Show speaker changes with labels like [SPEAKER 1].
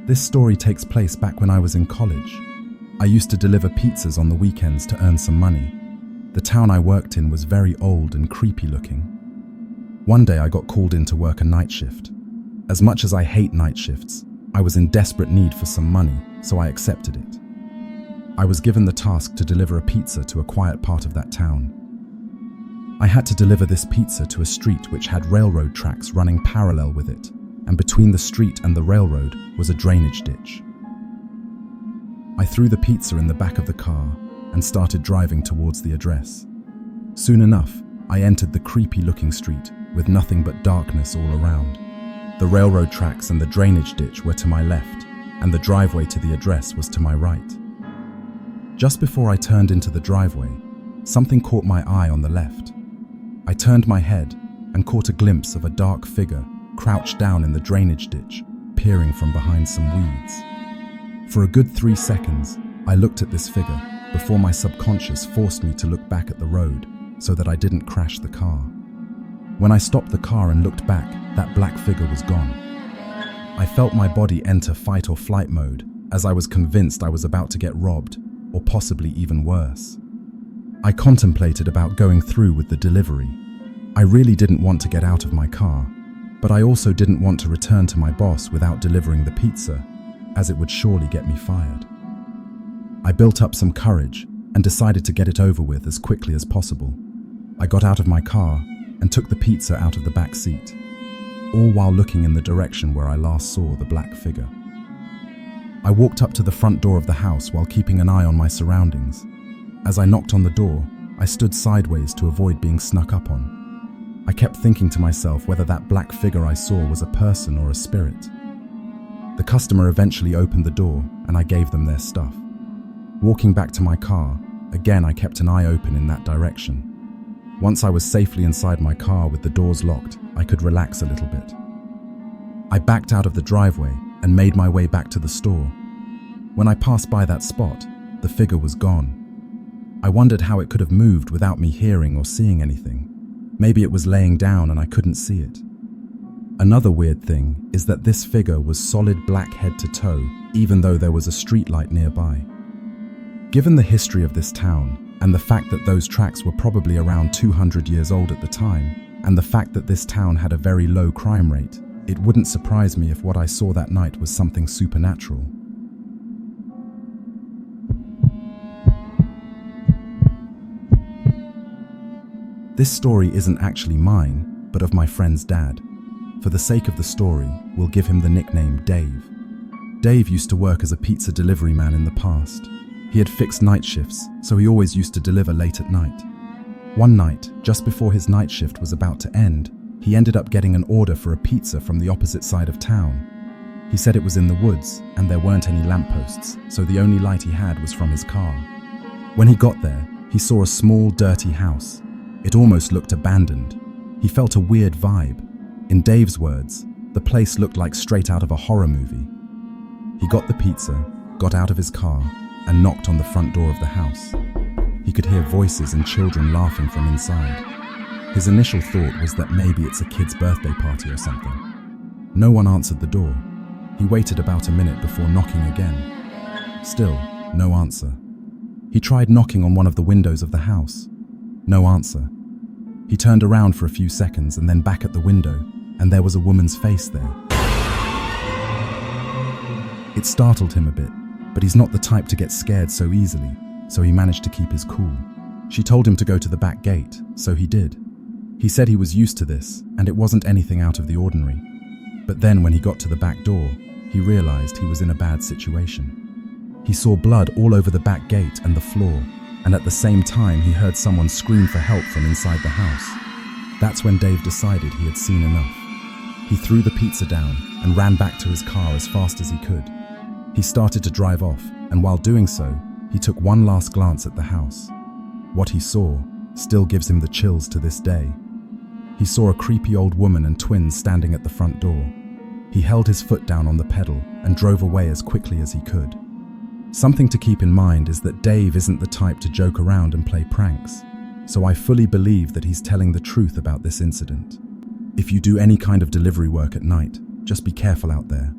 [SPEAKER 1] This story takes place back when I was in college. I used to deliver pizzas on the weekends to earn some money. The town I worked in was very old and creepy looking. One day I got called in to work a night shift. As much as I hate night shifts, I was in desperate need for some money, so I accepted it. I was given the task to deliver a pizza to a quiet part of that town. I had to deliver this pizza to a street which had railroad tracks running parallel with it, and between the street and the railroad was a drainage ditch. I threw the pizza in the back of the car and started driving towards the address. Soon enough, I entered the creepy-looking street with nothing but darkness all around. The railroad tracks and the drainage ditch were to my left, and the driveway to the address was to my right. Just before I turned into the driveway, something caught my eye on the left. I turned my head and caught a glimpse of a dark figure crouched down in the drainage ditch, peering from behind some weeds. For a good 3 seconds, I looked at this figure before my subconscious forced me to look back at the road so that I didn't crash the car. When I stopped the car and looked back, that black figure was gone. I felt my body enter fight or flight mode as I was convinced I was about to get robbed, or possibly even worse. I contemplated about going through with the delivery. I really didn't want to get out of my car, but I also didn't want to return to my boss without delivering the pizza, as it would surely get me fired. I built up some courage and decided to get it over with as quickly as possible. I got out of my car and took the pizza out of the back seat, all while looking in the direction where I last saw the black figure. I walked up to the front door of the house while keeping an eye on my surroundings. As I knocked on the door, I stood sideways to avoid being snuck up on. I kept thinking to myself whether that black figure I saw was a person or a spirit. The customer eventually opened the door and I gave them their stuff. Walking back to my car, again I kept an eye open in that direction. Once I was safely inside my car with the doors locked, I could relax a little bit. I backed out of the driveway and made my way back to the store. When I passed by that spot, the figure was gone. I wondered how it could have moved without me hearing or seeing anything. Maybe it was laying down and I couldn't see it. Another weird thing is that this figure was solid black head to toe, even though there was a street light nearby. Given the history of this town, and the fact that those tracks were probably around 200 years old at the time, and the fact that this town had a very low crime rate, it wouldn't surprise me if what I saw that night was something supernatural. This story isn't actually mine, but of my friend's dad. For the sake of the story, we'll give him the nickname Dave. Dave used to work as a pizza delivery man in the past. He had fixed night shifts, so he always used to deliver late at night. One night, just before his night shift was about to end, he ended up getting an order for a pizza from the opposite side of town. He said it was in the woods and there weren't any lampposts, so the only light he had was from his car. When he got there, he saw a small, dirty house. It almost looked abandoned. He felt a weird vibe. In Dave's words, the place looked like straight out of a horror movie. He got the pizza, got out of his car, and knocked on the front door of the house. He could hear voices and children laughing from inside. His initial thought was that maybe it's a kid's birthday party or something. No one answered the door. He waited about a minute before knocking again. Still, no answer. He tried knocking on one of the windows of the house. No answer. He turned around for a few seconds and then back at the window, and there was a woman's face there. It startled him a bit, but he's not the type to get scared so easily, so he managed to keep his cool. She told him to go to the back gate, so he did. He said he was used to this, and it wasn't anything out of the ordinary. But then when he got to the back door, he realized he was in a bad situation. He saw blood all over the back gate and the floor, and at the same time he heard someone scream for help from inside the house. That's when Dave decided he had seen enough. He threw the pizza down and ran back to his car as fast as he could. He started to drive off, and while doing so, he took one last glance at the house. What he saw still gives him the chills to this day. He saw a creepy old woman and twins standing at the front door. He held his foot down on the pedal and drove away as quickly as he could. Something to keep in mind is that Dave isn't the type to joke around and play pranks, so I fully believe that he's telling the truth about this incident. If you do any kind of delivery work at night, just be careful out there.